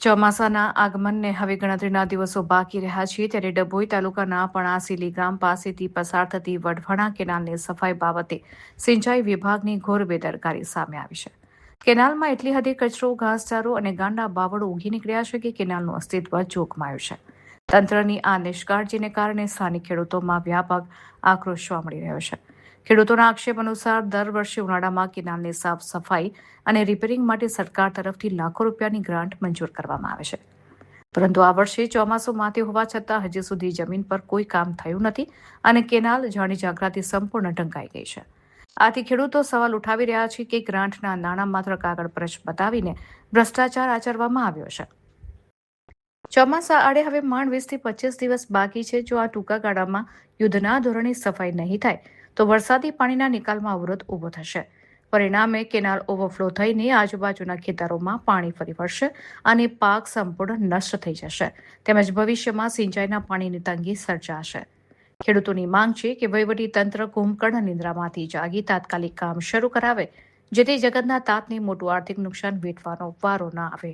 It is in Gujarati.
ચોમાસાના આગમનને હવે ગણતરીના દિવસો બાકી રહ્યા છે ત્યારે ડભોઈ તાલુકાના પણાસીલી ગામ પાસેથી પસાર થતી વઢવાણા કેનાલની સફાઈ બાબતે સિંચાઈ વિભાગની ઘોર બેદરકારી સામે આવી છે. કેનાલમાં એટલી હદે કચરો, ઘાસચારો અને ગાંડા બાવળો ઉગી નીકળ્યા છે કે કેનાલનું અસ્તિત્વ જોખમાયું છે. તંત્રની આ નિષ્કાળજીને કારણે સ્થાનિક ખેડૂતોમાં વ્યાપક આક્રોશ જોવા મળી રહ્યો છે. ખેડૂતોના આક્ષેપ અનુસાર દર વર્ષે ઉનાળામાં કેનાલની સાફ સફાઈ અને રિપેરિંગ માટે સરકાર તરફથી લાખો રૂપિયાની ગ્રાન્ટ મંજૂર કરવામાં આવે છે. પરંતુ આ વર્ષે ચોમાસું માથે હોવા છતાં હજી સુધી જમીન પર કોઈ કામ થયું નથી અને કેનાલ જાણી જાગ્રાથી સંપૂર્ણ ઢંકાઈ ગઈ છે. આથી ખેડૂતો સવાલ ઉઠાવી રહ્યા છે કે ગ્રાન્ટના નાણાં માત્ર કાગળ પર જ બતાવીને ભ્રષ્ટાચાર આચરવામાં આવ્યો છે. ચોમાસા આડે હવે માંડ 20 થી 25 દિવસ બાકી છે. જો આ ટૂંકા ગાળામાં યુદ્ધના ધોરણે સફાઈ નહીં થાય તો વરસાદી પાણીના નિકાલમાં અવરોધ ઊભો થશે. પરિણામે કેનાલ ઓવરફ્લો થઈને આજુબાજુના ખેતરોમાં પાણી ફરી વળશે અને પાક સંપૂર્ણ નષ્ટ થઈ જશે તેમજ ભવિષ્યમાં સિંચાઈના પાણીની તંગી સર્જાશે. ખેડૂતોની માંગ છે કે વહીવટી તંત્ર કુંભકર્ણ નિંદ્રામાંથી જાગી તાત્કાલિક કામ શરૂ કરાવે જેથી જગતના તાતને મોટું આર્થિક નુકસાન વેઠવાનો વારો ન આવે.